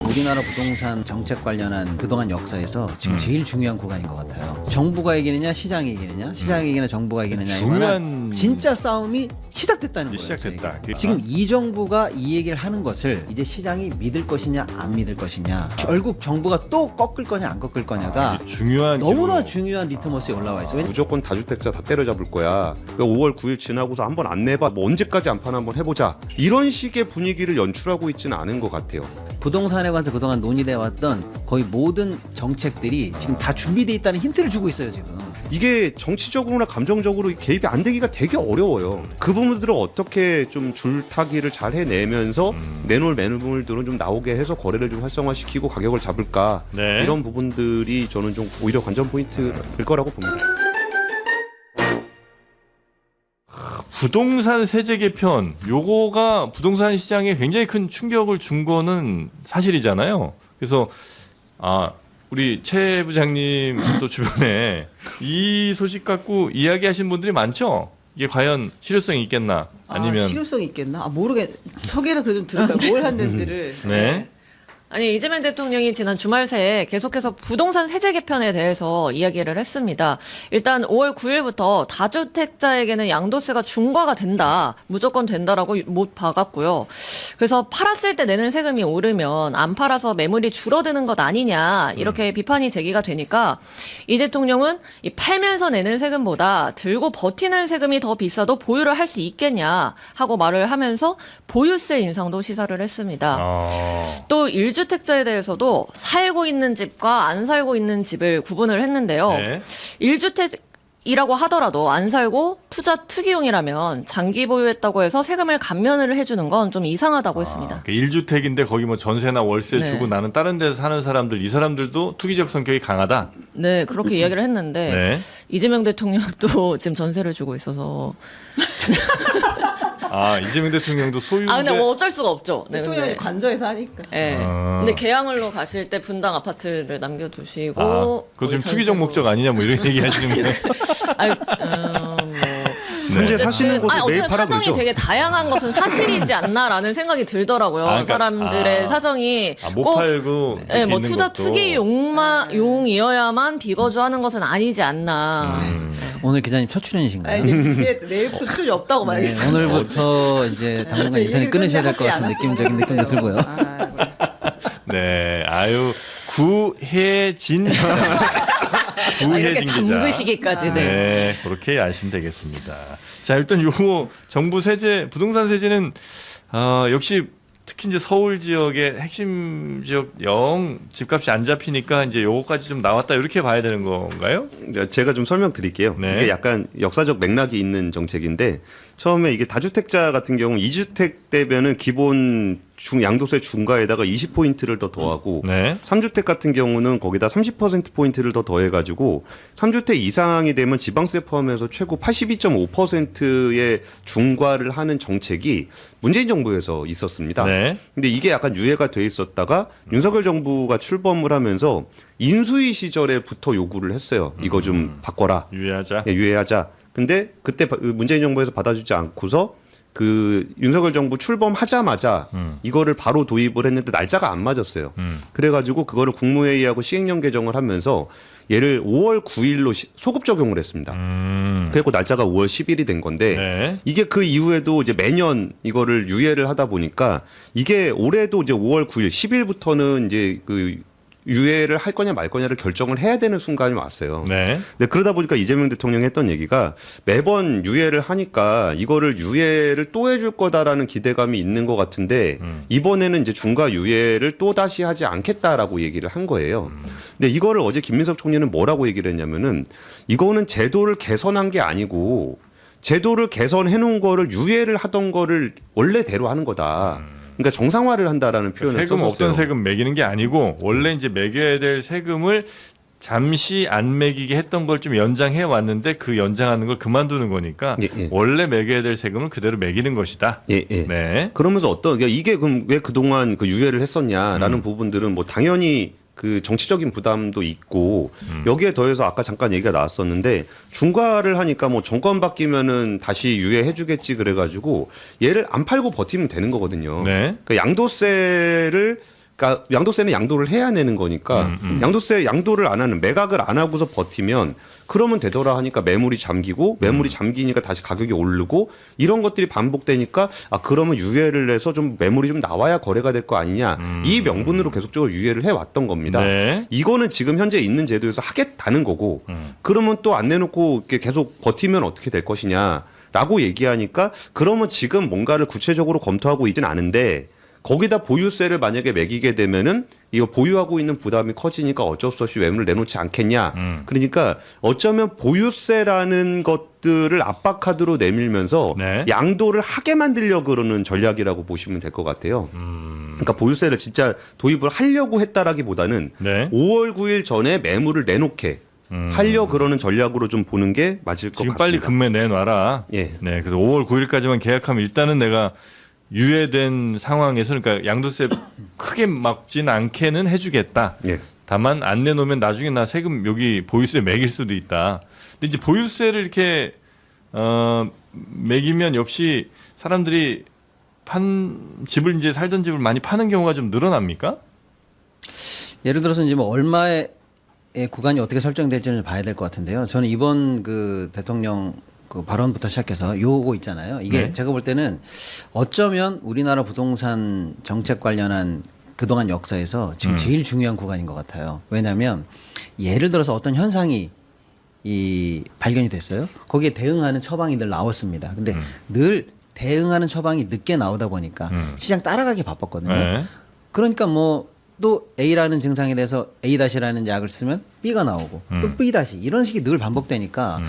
우리나라 부동산 정책 관련한 그동안 역사에서 지금 제일 중요한 구간인 것 같아요. 정부가 이기느냐 시장이 이기느냐 시장이 이기느냐 정부가 이기느냐 중요한 진짜 싸움이 시작됐다는 거예요. 시작됐다. 저희가. 지금 이 정부가 이 얘기를 하는 것을 이제 시장이 믿을 것이냐 안 믿을 것이냐 결국 정부가 또 꺾을 거냐 안 꺾을 거냐가 중요한 너무나 질문. 중요한 리트머스에 올라와 있어요. 무조건 다주택자 다 때려잡을 거야. 5월 9일 지나고서 한번 안 내봐. 뭐 언제까지 안판 한번 해보자. 이런 식의 분위기를 연출하고 있지는 않은 것 같아요. 부동산에 관해서 그동안 논의돼 왔던 거의 모든 정책들이 지금 다 준비돼 있다는 힌트를 주고 있어요 지금. 이게 정치적으로나 감정적으로 개입이 안 되기가 되게 어려워요. 그 부분들을 어떻게 좀 줄타기를 잘 해내면서 내놓을 매물들은 좀 나오게 해서 거래를 좀 활성화시키고 가격을 잡을까. 네. 이런 부분들이 저는 좀 오히려 관전 포인트일 거라고 봅니다. 부동산 세제 개편 요거가 부동산 시장에 굉장히 큰 충격을 준 거는 사실이잖아요. 그래서 우리 최 부장님 또 주변에 이 소식 갖고 이야기하신 분들이 많죠. 이게 과연 실효성이 있겠나? 아니면 실효성이 있겠나? 소개를 그래 좀 들을까요? 뭘 했는지를. 네. 아니 이재명 대통령이 지난 주말 새에 계속해서 부동산 세제 개편에 대해서 이야기를 했습니다. 일단 5월 9일부터 다주택자에게는 양도세가 중과가 된다. 무조건 된다라고 못 박았고요. 그래서 팔았을 때 내는 세금이 오르면 안 팔아서 매물이 줄어드는 것 아니냐 이렇게 비판이 제기가 되니까 이 대통령은 이 팔면서 내는 세금보다 들고 버티는 세금이 더 비싸도 보유를 할 수 있겠냐 하고 말을 하면서 보유세 인상도 시사를 했습니다. 또 1주택자에 대해서도 살고 있는 집과 안 살고 있는 집을 구분을 했는데요. 네. 1주택이라고 하더라도 안 살고 투기용이라면 장기 보유했다고 해서 세금을 감면을 해주는 건 좀 이상하다고 했습니다. 1주택인데 거기 뭐 전세나 월세 네. 주고 나는 다른 데서 사는 사람들 이 사람들도 투기적 성격이 강하다. 네, 그렇게 이야기를 했는데 네. 이재명 대통령도 지금 전세를 주고 있어서 이재명 대통령도 소유인데 근데 뭐 어쩔 수가 없죠. 네, 대통령이 근데 관저에서 하니까. 네. 근데 계양을로 가실 때 분당 아파트를 남겨두시고 그거 지금 거기 투기적 전세도- 목적 아니냐 뭐 이런 얘기 하시는 거예요. 현재 사시는 곳을 매일 어쨌든 팔아 사정이 그러죠. 되게 다양한 것은 사실이지 않나라는 생각이 들더라고요. 그러니까, 사람들의 사정이 못 꼭 팔고 네, 이렇게 뭐 있는 투자 것도. 투기 용이어야만 비거주하는 것은 아니지 않나. 오늘 기자님 첫 출연이신가요? 이제 내일부터 출연이 없다고 네, 말했어요. 오늘부터 이제 당분간 인터넷 끊으셔야 될 것 같은 느낌적인 느낌도 들고요. 네, 구혜진 이렇게 구혜진 기자. 담그시기까지. 네. 네, 그렇게 아시면 되겠습니다. 자, 일단 요거 정부 세제, 부동산 세제는 역시 특히 이제 서울 지역의 핵심 지역 영 집값이 안 잡히니까 이제 요거까지 좀 나왔다 이렇게 봐야 되는 건가요? 제가 좀 설명드릴게요. 네. 이게 약간 역사적 맥락이 있는 정책인데 처음에 이게 다주택자 같은 경우 2주택 되면은 기본 양도세 중과에다가 20포인트를 더 더하고 네. 3주택 같은 경우는 거기다 30%포인트를 더 더해가지고 3주택 이상이 되면 지방세 포함해서 최고 82.5%의 중과를 하는 정책이 문재인 정부에서 있었습니다. 네. 근데 이게 약간 유예가 돼 있었다가 윤석열 정부가 출범을 하면서 인수위 시절에부터 요구를 했어요. 이거 좀 바꿔라. 유예하자. 예, 유예하자. 근데 그때 문재인 정부에서 받아주지 않고서 그 윤석열 정부 출범하자마자 이거를 바로 도입을 했는데 날짜가 안 맞았어요. 그래가지고 그거를 국무회의하고 시행령 개정을 하면서 얘를 5월 9일로 소급 적용을 했습니다. 그래고 날짜가 5월 10일이 된 건데 네. 이게 그 이후에도 이제 매년 이거를 유예를 하다 보니까 이게 올해도 이제 5월 9일 10일부터는 이제 그 유예를 할 거냐 말 거냐를 결정을 해야 되는 순간이 왔어요. 네. 근데 그러다 보니까 이재명 대통령이 했던 얘기가 매번 유예를 하니까 이거를 유예를 또 해줄 거다라는 기대감이 있는 것 같은데 이번에는 이제 중과 유예를 또 다시 하지 않겠다라고 얘기를 한 거예요. 근데 이거를 어제 김민석 총리는 뭐라고 얘기를 했냐면은 이거는 제도를 개선한 게 아니고 제도를 개선해 놓은 거를 유예를 하던 거를 원래대로 하는 거다. 그러니까 정상화를 한다라는 표현을 세금 썼어요. 없던 세금 매기는 게 아니고 원래 이제 매겨야 될 세금을 잠시 안 매기게 했던 걸 좀 연장해 왔는데 그 연장하는 걸 그만두는 거니까 예, 예. 원래 매겨야 될 세금을 그대로 매기는 것이다. 예, 예. 네. 그러면서 그러니까 이게 그럼 왜 그동안 그 유예를 했었냐라는 부분들은 뭐 당연히 그 정치적인 부담도 있고 여기에 더해서 아까 잠깐 얘기가 나왔었는데 중과를 하니까 뭐 정권 바뀌면은 다시 유예해주겠지 그래가지고 얘를 안 팔고 버티면 되는 거거든요. 네. 그러니까 양도세를 그러니까 양도세는 양도를 해야 내는 거니까 양도세 양도를 안 하는 매각을 안 하고서 버티면 그러면 되더라 하니까 매물이 잠기고 매물이 잠기니까 다시 가격이 오르고 이런 것들이 반복되니까 아 그러면 유예를 해서 좀 매물이 좀 나와야 거래가 될 거 아니냐 이 명분으로 계속적으로 유예를 해왔던 겁니다. 네. 이거는 지금 현재 있는 제도에서 하겠다는 거고 그러면 또 안 내놓고 이렇게 계속 버티면 어떻게 될 것이냐라고 얘기하니까 그러면 지금 뭔가를 구체적으로 검토하고 있진 않은데 거기다 보유세를 만약에 매기게 되면은 이거 보유하고 있는 부담이 커지니까 어쩔 수 없이 매물을 내놓지 않겠냐. 그러니까 어쩌면 보유세라는 것들을 압박카드로 내밀면서 네. 양도를 하게 만들려고 그러는 전략이라고 보시면 될 것 같아요. 그러니까 보유세를 진짜 도입을 하려고 했다라기보다는 네. 5월 9일 전에 매물을 내놓게 하려 그러는 전략으로 좀 보는 게 맞을 것 지금 같습니다. 빨리 금매 내놔라. 예. 네, 그래서 5월 9일까지만 계약하면 일단은 내가 유예된 상황에서 그러니까 양도세 크게 막진 않게는 해주겠다. 예. 다만 안 내놓으면 나중에 나 세금 여기 보유세 매길 수도 있다. 근데 이제 보유세를 이렇게 매기면 역시 사람들이 집을 이제 살던 집을 많이 파는 경우가 좀 늘어납니까? 예를 들어서 이제 뭐 얼마의 구간이 어떻게 설정될지는 봐야 될 것 같은데요. 저는 이번 그 대통령 그 발언부터 시작해서 요거 있잖아요. 이게 네. 제가 볼 때는 어쩌면 우리나라 부동산 정책 관련한 그동안 역사에서 지금 제일 중요한 구간인 것 같아요. 왜냐하면 예를 들어서 어떤 현상이 발견이 됐어요. 거기에 대응하는 처방이 늘 나왔습니다. 근데 늘 대응하는 처방이 늦게 나오다 보니까 시장 따라가기 바빴거든요. 네. 그러니까 뭐 또 A라는 증상에 대해서 A-라는 약을 쓰면 B가 나오고 또 B- 이런 식이 늘 반복되니까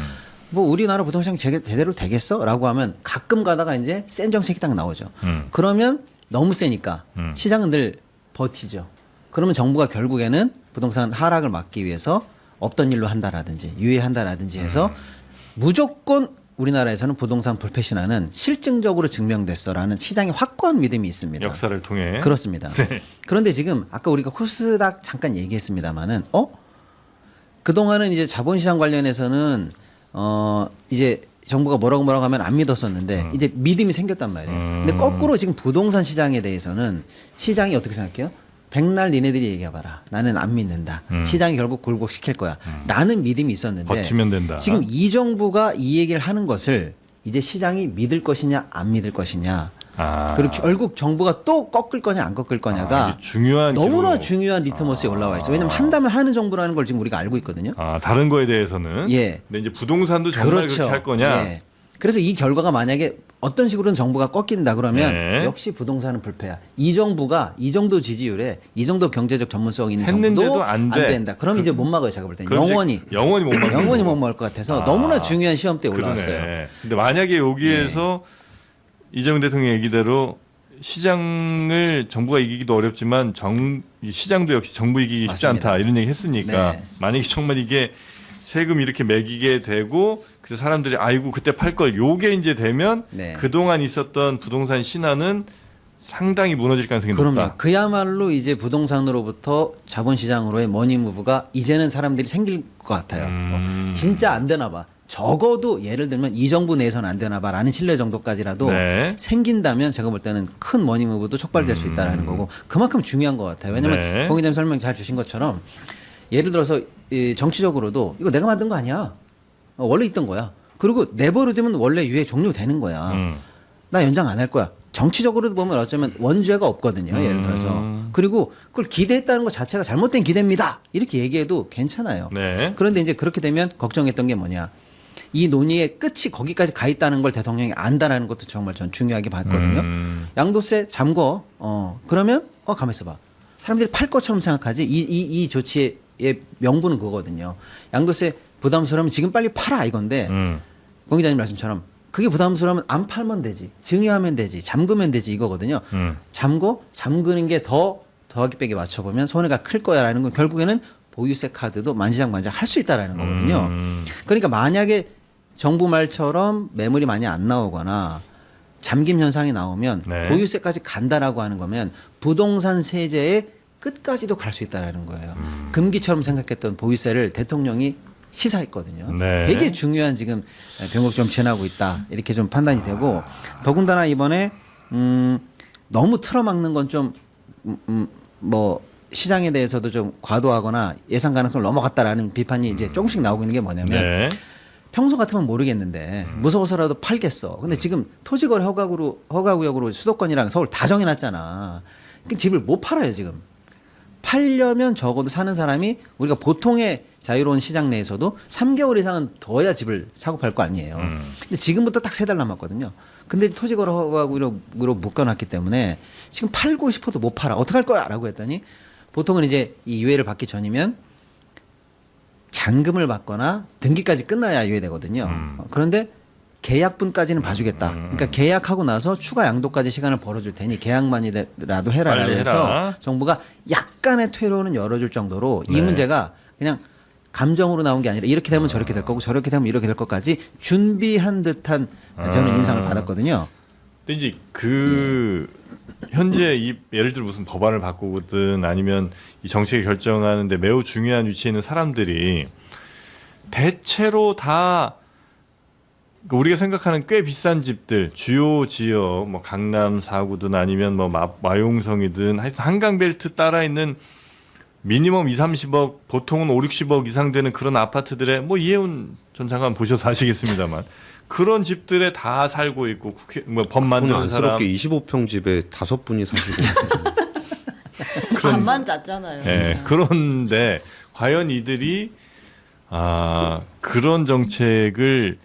뭐 우리나라 부동산 제대로 되겠어? 라고 하면 가끔 가다가 이제 센 정책이 딱 나오죠. 그러면 너무 세니까 시장은 늘 버티죠. 그러면 정부가 결국에는 부동산 하락을 막기 위해서 없던 일로 한다라든지 유예한다라든지 해서 무조건 우리나라에서는 부동산 불패신화는 실증적으로 증명됐어라는 시장의 확고한 믿음이 있습니다. 역사를 통해. 그렇습니다. 네. 그런데 지금 아까 우리가 코스닥 잠깐 얘기했습니다마는 그동안은 이제 자본시장 관련해서는 이제 정부가 뭐라고 하면 안 믿었었는데 이제 믿음이 생겼단 말이에요. 근데 거꾸로 지금 부동산 시장에 대해서는 시장이 어떻게 생각해요? 백날 니네들이 얘기해봐라. 나는 안 믿는다. 시장이 결국 굴곡시킬 거야. 라는 믿음이 있었는데 버티면 된다. 지금 이 정부가 이 얘기를 하는 것을 이제 시장이 믿을 것이냐 안 믿을 것이냐. 그리고 결국 정부가 또 꺾을 거냐 안 꺾을 거냐가 이게 중요한 너무나 기로. 중요한 리트머스에 올라와 있어요. 왜냐하면 한다면 하는 정부라는 걸 지금 우리가 알고 있거든요. 다른 거에 대해서는. 예. 근데 이제 부동산도 정말 그렇죠. 그렇게 할 거냐. 예. 그래서 이 결과가 만약에 어떤 식으로는 정부가 꺾인다 그러면 네. 역시 부동산은 불패야. 이 정부가 이 정도 지지율에 이 정도 경제적 전문성 있는 했는데도 정부도 안 돼. 된다. 그럼 이제 못 막아요. 제가 볼 때는 그럼 이제 영원히 못 막는 영원히 거고. 못 막을 것 같아서 너무나 중요한 시험대에 올라왔어요. 그러네. 근데 만약에 여기에서 이재명 대통령 얘기대로 시장을 정부가 이기기도 어렵지만 이 시장도 역시 정부 이기기 쉽지 맞습니다. 않다 이런 얘기 했으니까 네. 만약에 정말 이게 세금 이렇게 매기게 되고 그래서 사람들이 아이고 그때 팔 걸 요게 이제 되면 네. 그동안 있었던 부동산 신화는 상당히 무너질 가능성이 그럼요. 높다. 그야말로 이제 부동산으로부터 자본시장으로의 머니무브가 이제는 사람들이 생길 것 같아요. 진짜 안 되나 봐. 적어도 예를 들면 이 정부 내에서는 안 되나 봐라는 신뢰 정도까지라도 네. 생긴다면 제가 볼 때는 큰 머니무브도 촉발될 수 있다는 거고 그만큼 중요한 것 같아요. 왜냐하면 네. 공인님 설명 잘 주신 것처럼 예를 들어서 이 정치적으로도 이거 내가 만든 거 아니야. 원래 있던 거야. 그리고 내버려두면 원래 유예 종료되는 거야. 나 연장 안 할 거야. 정치적으로도 보면 어쩌면 원죄가 없거든요. 예를 들어서. 그리고 그걸 기대했다는 것 자체가 잘못된 기대입니다. 이렇게 얘기해도 괜찮아요. 네. 그런데 이제 그렇게 되면 걱정했던 게 뭐냐. 이 논의의 끝이 거기까지 가 있다는 걸 대통령이 안다라는 것도 정말 전 중요하게 봤거든요. 양도세 잠궈. 그러면 가만 있어봐. 사람들이 팔 것처럼 생각하지. 이 조치의 명분은 그거거든요. 양도세 부담스러우면 지금 빨리 팔아 이건데 공 기자님 말씀처럼 그게 부담스러우면 안 팔면 되지. 증여하면 되지. 잠그면 되지 이거거든요. 잠그는 게 더하기 빼기 맞춰보면 손해가 클 거야라는 건 결국에는 보유세 카드도 만지작만지작 할 수 있다라는 거거든요. 그러니까 만약에 정부 말처럼 매물이 많이 안 나오거나 잠김 현상이 나오면 네. 보유세까지 간다라고 하는 거면 부동산 세제의 끝까지도 갈 수 있다라는 거예요. 금기처럼 생각했던 보유세를 대통령이 시사했거든요. 네. 되게 중요한 지금 변곡점 지나고 있다 이렇게 좀 판단이 되고 더군다나 이번에 너무 틀어막는 건 좀 뭐 시장에 대해서도 좀 과도하거나 예상 가능성을 넘어갔다라는 비판이 이제 조금씩 나오고 있는 게 뭐냐면 네. 평소 같으면 모르겠는데 무서워서라도 팔겠어. 근데 지금 토지거래 허가구역으로 수도권이랑 서울 다 정해놨잖아. 그 집을 못 팔아요 지금. 팔려면 적어도 사는 사람이 우리가 보통의 자유로운 시장 내에서도 3개월 이상은 둬야 집을 사고 팔 거 아니에요. 근데 지금부터 딱 3달 남았거든요. 근데 토지거래 허가구역으로 묶어놨기 때문에 지금 팔고 싶어도 못 팔아. 어떡할 거야? 라고 했더니 보통은 이제 이 유예를 받기 전이면 잔금을 받거나 등기까지 끝나야 유예되거든요. 그런데 계약분까지는 봐주겠다. 그러니까 계약하고 나서 추가 양도까지 시간을 벌어줄 테니 계약만이라도 해라라고 빨리 해서 해라. 정부가 약간의 퇴로는 열어줄 정도로 이 네. 문제가 그냥 감정으로 나온 게 아니라 이렇게 되면 저렇게 될 거고 저렇게 되면 이렇게 될 것까지 준비한 듯한 저는 인상을 받았거든요. 근데 이제 그 현재 이 예를 들어 무슨 법안을 바꾸든 아니면 이 정책을 결정하는데 매우 중요한 위치에 있는 사람들이 대체로 다 우리가 생각하는 꽤 비싼 집들 주요 지역 뭐 강남 4구든 아니면 뭐 마용성이든 하여튼 한강벨트 따라 있는 미니멈 2, 30억 보통은 5, 60억 이상 되는 그런 아파트들에 뭐 이혜훈 전 장관 보셔서 아시겠습니다만 그런 집들에 다 살고 있고 국회 법 만드는 사람 안쓰럽게 25평 집에 5분이 사시고 잠만 잤잖아요. 예, 그런데 과연 이들이 그런 정책을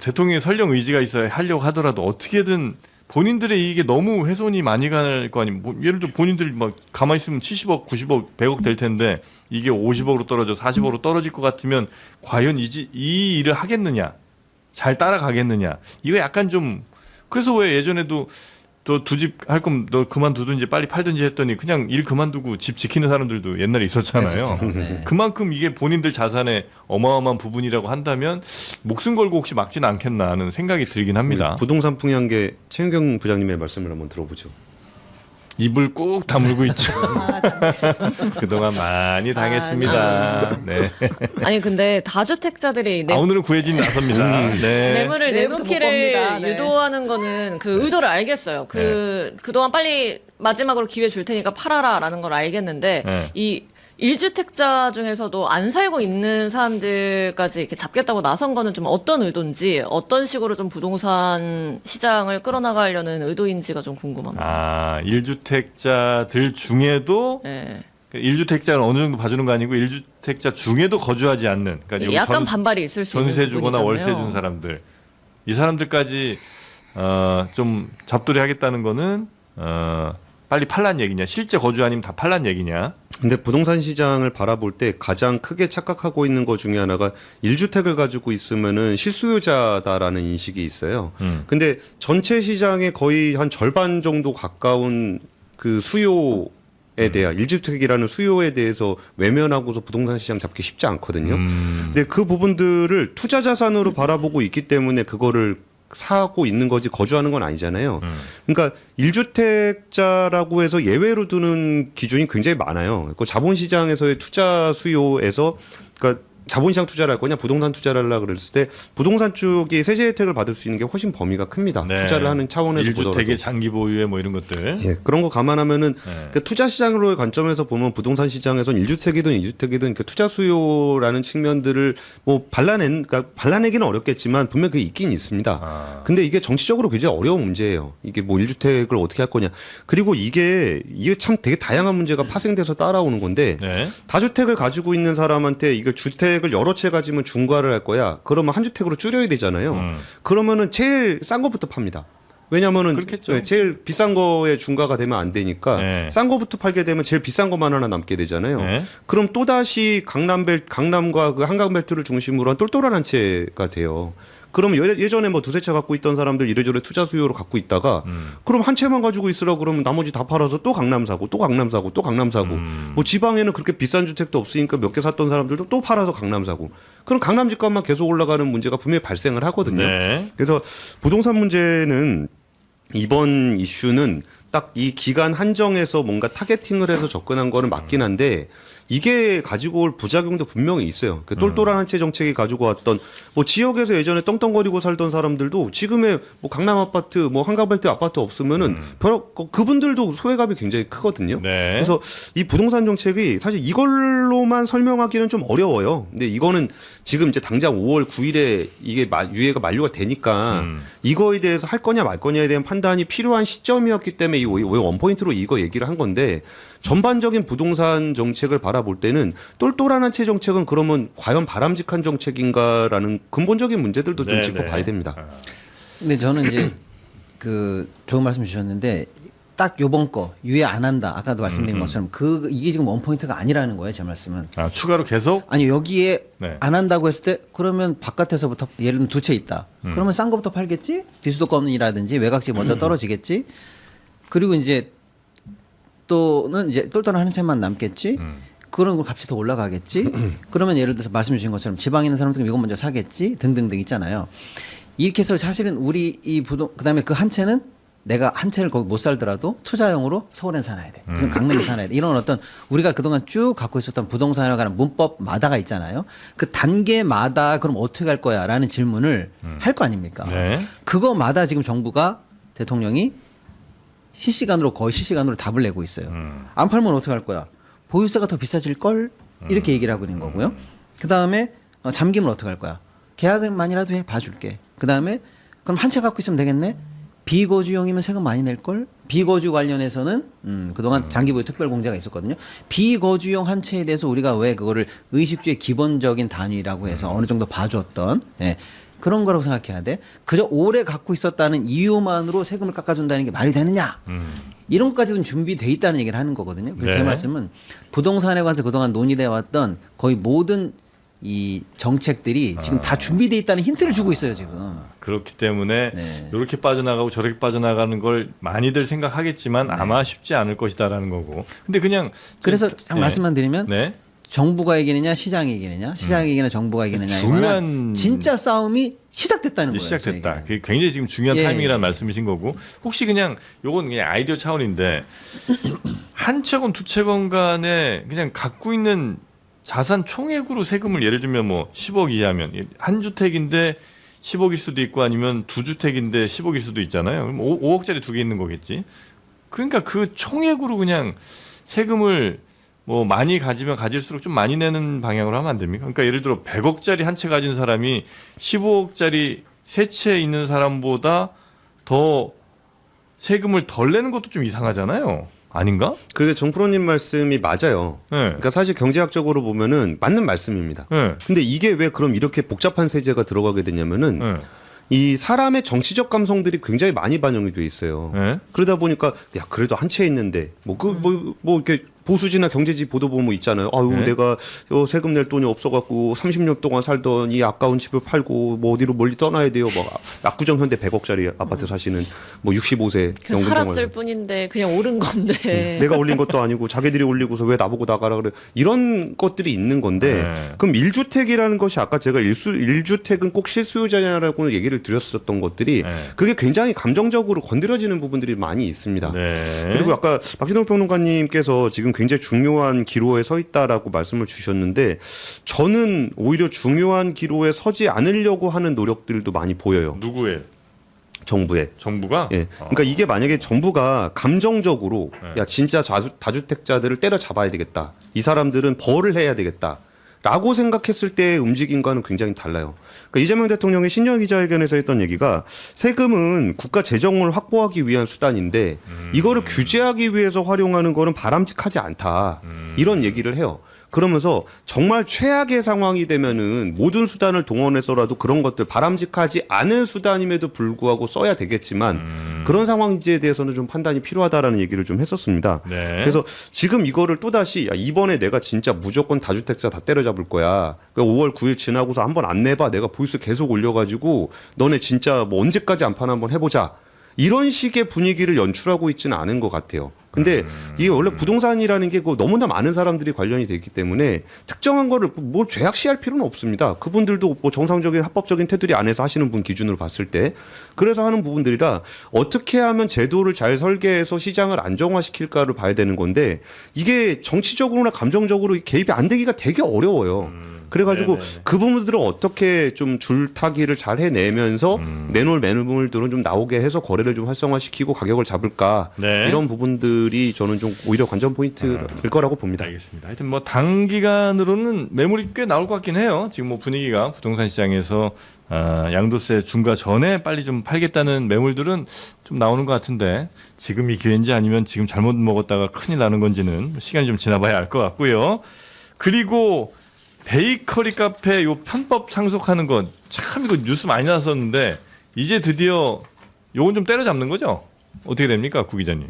대통령의 설령 의지가 있어야 하려고 하더라도 어떻게든 본인들의 이익에 너무 훼손이 많이 갈 거 아니면 뭐 예를 들어 본인들 막 가만히 있으면 70억, 90억, 100억 될 텐데 이게 50억으로 떨어져 40억으로 떨어질 것 같으면 과연 이 일을 하겠느냐 잘 따라가겠느냐 이거 약간 좀 그래서 왜 예전에도 또 두 집 할 거면 너 그만두든지 빨리 팔든지 했더니 그냥 일 그만두고 집 지키는 사람들도 옛날에 있었잖아요. 네. 그만큼 이게 본인들 자산의 어마어마한 부분이라고 한다면 목숨 걸고 혹시 막지는 않겠나 하는 생각이 들긴 합니다. 부동산 풍요한계 최윤경 부장님의 말씀을 한번 들어보죠. 입을 꾹 다물고 있죠. 그동안 많이 당했습니다. 네. 아니 근데 다주택자들이 오늘은 구혜진이 나섭니다. 네. 매물을 내일부터 못 내놓기를 봅니다. 네. 유도하는 거는 그 의도를 알겠어요. 그동안 빨리 마지막으로 기회 줄 테니까 팔아라라는 걸 알겠는데 네. 이 1주택자 중에서도 안 살고 있는 사람들까지 이렇게 잡겠다고 나선 거는 좀 어떤 의도인지 어떤 식으로 좀 부동산 시장을 끌어나가려는 의도인지가 좀 궁금합니다. 1주택자들 중에도 네. 1주택자는 어느 정도 봐주는 거 아니고 1주택자 중에도 거주하지 않는 그러니까 여기 약간 반발이 있을 수 있는 전세 주거나 부분이잖아요. 월세 준 사람들 이 사람들까지 좀 잡돌이 하겠다는 거는 빨리 팔란 얘기냐 실제 거주 아니면 다 팔란 얘기냐 근데 부동산 시장을 바라볼 때 가장 크게 착각하고 있는 것 중에 하나가 1주택을 가지고 있으면은 실수요자다라는 인식이 있어요. 근데 전체 시장의 거의 한 절반 정도 가까운 그 수요에 대한 1주택이라는 수요에 대해서 외면하고서 부동산 시장 잡기 쉽지 않거든요. 근데 그 부분들을 투자 자산으로 바라보고 있기 때문에 그거를 사고 있는 거지 거주하는 건 아니잖아요. 그러니까 1주택자라고 해서 예외로 두는 기준이 굉장히 많아요. 그 자본시장에서의 투자 수요에서 그러니까 자본시장 투자를 할 거냐 부동산 투자를 하려고 그랬을 때 부동산 쪽이 세제 혜택을 받을 수 있는 게 훨씬 범위가 큽니다. 네. 투자를 하는 차원에서 1주택의 보더라도. 장기 보유에 뭐 이런 것들 예, 그런 거 감안하면은 네. 그 투자 시장으로의 관점에서 보면 부동산 시장에선 1주택이든 2주택이든 그 투자 수요라는 측면들을 뭐 그러니까 발라내기는 어렵겠지만 분명 그게 있긴 있습니다. 근데 이게 정치적으로 굉장히 어려운 문제예요. 이게 뭐 1주택을 어떻게 할 거냐. 그리고 이게 참 되게 다양한 문제가 파생돼서 따라오는 건데 네. 다주택을 가지고 있는 사람한테 이거 주택을 여러 채 가지면 중과를 할 거야. 그러면 한 주택으로 줄여야 되잖아요. 그러면은 제일 싼 것부터 팝니다. 왜냐면은 그렇겠죠. 제일 비싼 거에 중과가 되면 안 되니까 네. 싼 거부터 팔게 되면 제일 비싼 것만 하나 남게 되잖아요. 네. 그럼 또 다시 강남과 그 한강벨트를 중심으로 한 똘똘한 한 채가 돼요. 그러면 예전에 뭐 두세 채 갖고 있던 사람들 이래저래 투자 수요로 갖고 있다가 그럼 한 채만 가지고 있으라 그러면 나머지 다 팔아서 또 강남 사고 또 강남 사고 또 강남 사고 뭐 지방에는 그렇게 비싼 주택도 없으니까 몇 개 샀던 사람들도 또 팔아서 강남 사고 그럼 강남 집값만 계속 올라가는 문제가 분명히 발생을 하거든요. 네. 그래서 부동산 문제는 이번 이슈는 딱 이 기간 한정해서 뭔가 타겟팅을 해서 접근한 거는 맞긴 한데 이게 가지고 올 부작용도 분명히 있어요. 그 똘똘한 한 채 정책이 가지고 왔던 뭐 지역에서 예전에 떵떵거리고 살던 사람들도 지금의 뭐 강남 아파트, 뭐 한가벨트 아파트 없으면은 그분들도 소외감이 굉장히 크거든요. 네. 그래서 이 부동산 정책이 사실 이걸로만 설명하기는 좀 어려워요. 근데 이거는 지금 이제 당장 5월 9일에 이게 유예가 만료가 되니까 이거에 대해서 할 거냐 말 거냐에 대한 판단이 필요한 시점이었기 때문에 이 원포인트로 이거 얘기를 한 건데 전반적인 부동산 정책을 바라볼 때는 똘똘한 한 채 정책은 그러면 과연 바람직한 정책인가라는 근본적인 문제들도 좀 네, 짚어봐야 네. 됩니다. 근데 저는 이제 그 좋은 말씀 주셨는데 딱 요번 거 유예 안 한다. 아까도 말씀드린 것처럼 이게 지금 원포인트가 아니라는 거예요. 제 말씀은. 아, 추가로 계속 아니 여기에 네. 안 한다고 했을 때 그러면 바깥에서부터 예를 들면 두 채 있다. 그러면 싼 거부터 팔겠지? 비수도권이라든지 외곽지 먼저 떨어지겠지. 그리고 이제 또는 이제 똘똘한 한 채만 남겠지. 그런 건 값이 더 올라가겠지. 그러면 예를 들어서 말씀 주신 것처럼 지방에 있는 사람들은 이거 먼저 사겠지. 등등등 있잖아요. 이렇게 해서 사실은 우리 이 그다음에 그 한 채는 내가 한 채를 거기 못 살더라도 투자용으로 서울에 사놔야 돼. 그럼 강남에 사놔야 돼. 이런 어떤 우리가 그동안 쭉 갖고 있었던 부동산에 관한 문법마다가 있잖아요. 그 단계마다 그럼 어떻게 할 거야라는 질문을 할 거 아닙니까? 네. 그거마다 지금 정부가 대통령이 거의 실시간으로 답을 내고 있어요. 안 팔면 어떻게 할 거야? 보유세가 더 비싸질 걸 이렇게 얘기를 하고 있는 거고요. 그 다음에 잠기면 어떻게 할 거야? 계약만이라도 해 봐줄게. 그 다음에 그럼 한 채 갖고 있으면 되겠네. 비거주용이면 세금 많이 낼 걸. 비거주 관련해서는 그동안 장기보유 특별공제가 있었거든요. 비거주용 한 채에 대해서 우리가 왜 그거를 의식주의 기본적인 단위라고 해서 어느 정도 봐줬던 그런 거라고 생각해야 돼. 그저 오래 갖고 있었다는 이유만으로 세금을 깎아준다는 게 말이 되느냐? 이런 것까지는 준비돼 있다는 얘기를 하는 거거든요. 그래서 네. 제 말씀은 부동산에 관해서 그동안 논의돼 왔던 거의 모든 이 정책들이 지금 다 준비돼 있다는 힌트를 주고 있어요 지금. 그렇기 때문에 네. 이렇게 빠져나가고 저렇게 빠져나가는 걸 많이들 생각하겠지만 아마 쉽지 않을 것이다라는 거고. 근데 그냥 그래서 좀- 잠깐 말씀만 드리면 네. 정부가 이기느냐 시장이 이기느냐 시장이 이기느냐 정부가 이기느냐에 중요한- 관한 진짜 싸움이 시작됐다는 이제 거예요. 시작됐다. 저에게. 그게 굉장히 지금 중요한 예, 타이밍이라는 예. 말씀이신 거고. 혹시 그냥 요건 그냥 아이디어 차원인데 한 채건 두 채건 간에 그냥 갖고 있는 자산 총액으로 세금을 예를 들면 뭐 10억 이하면 한 주택인데 10억일 수도 있고 아니면 두 주택인데 10억일 수도 있잖아요. 그럼 5억짜리 두 개 있는 거겠지. 그러니까 그 총액으로 그냥 세금을 뭐 많이 가지면 가질수록 좀 많이 내는 방향으로 하면 안 됩니까? 그러니까 예를 들어 100억짜리 한 채 가진 사람이 15억짜리 세 채 있는 사람보다 더 세금을 덜 내는 것도 좀 이상하잖아요. 아닌가? 그게 정프로님 말씀이 맞아요. 네. 그러니까 사실 경제학적으로 보면은 맞는 말씀입니다. 네. 근데 이게 왜 그럼 이렇게 복잡한 세제가 들어가게 되냐면은 네. 이 사람의 정치적 감성들이 굉장히 많이 반영이 돼 있어요. 네. 그러다 보니까 야 그래도 한 채 있는데 뭐 이렇게 보수지나 경제지 보도 보면 있잖아요. 아유 네. 내가 세금 낼 돈이 없어갖고 30년 동안 살던 이 아까운 집을 팔고 뭐 어디로 멀리 떠나야 돼요. 뭐 압구정 현대 100억짜리 아파트 사시는 뭐 65세 그냥 연금 살았을 생활. 뿐인데 그냥 오른 건데. 내가 올린 것도 아니고 자기들이 올리고서 왜 나보고 나가라 그래. 이런 것들이 있는 건데 네. 그럼 1주택이라는 것이 아까 제가 1주택은 꼭 실수요자냐라고 얘기를 드렸었던 것들이 네. 그게 굉장히 감정적으로 건드려지는 부분들이 많이 있습니다. 네. 그리고 아까 박진동 평론가님께서 지금 굉장히 중요한 기로에 서 있다라고 말씀을 주셨는데 저는 오히려 중요한 기로에 서지 않으려고 하는 노력들도 많이 보여요. 누구의 정부에. 정부가? 예. 그러니까 이게 만약에 정부가 감정적으로 네. 야 진짜 다주택자들을 때려잡아야 되겠다. 이 사람들은 벌을 해야 되겠다. 라고 생각했을 때의 움직임과는 굉장히 달라요. 그러니까 이재명 대통령이 신년 기자회견에서 했던 얘기가 세금은 국가 재정을 확보하기 위한 수단인데 이거를 규제하기 위해서 활용하는 거는 바람직하지 않다. 이런 얘기를 해요. 그러면서 정말 최악의 상황이 되면은 모든 수단을 동원해서라도 그런 것들 바람직하지 않은 수단임에도 불구하고 써야 되겠지만 그런 상황인지에 대해서는 좀 판단이 필요하다라는 얘기를 좀 했었습니다. 네. 그래서 지금 이거를 또다시 야, 이번에 내가 진짜 무조건 다주택자 다 때려잡을 거야. 그러니까 5월 9일 지나고서 한번 안 내봐. 내가 보유세 계속 올려가지고 너네 진짜 뭐 언제까지 안 파나 한번 해보자. 이런 식의 분위기를 연출하고 있지는 않은 것 같아요. 근데 이게 원래 부동산이라는 게 너무나 많은 사람들이 관련이 돼 있기 때문에 특정한 거를 뭘 죄악시할 필요는 없습니다. 그분들도 뭐 정상적인 합법적인 테두리 안에서 하시는 분 기준으로 봤을 때 그래서 하는 부분들이라 어떻게 하면 제도를 잘 설계해서 시장을 안정화시킬까를 봐야 되는 건데 이게 정치적으로나 감정적으로 개입이 안 되기가 되게 어려워요. 그래가지고 네네네. 그 부분들을 어떻게 좀 줄타기를 잘 해내면서 내놓을 매물들은 좀 나오게 해서 거래를 좀 활성화시키고 가격을 잡을까 네. 이런 부분들이 저는 좀 오히려 관전 포인트일 거라고 봅니다. 알겠습니다. 하여튼 뭐 단기간으로는 매물이 꽤 나올 것 같긴 해요. 지금 뭐 분위기가 부동산 시장에서 양도세 중과 전에 빨리 좀 팔겠다는 매물들은 좀 나오는 것 같은데 지금이 기회인지 아니면 지금 잘못 먹었다가 큰일 나는 건지는 시간이 좀 지나봐야 알 것 같고요. 그리고 베이커리 카페 요 편법 상속하는 건 참 이거 뉴스 많이 나왔었는데 이제 드디어 요건 좀 때려잡는 거죠? 어떻게 됩니까, 구 기자님?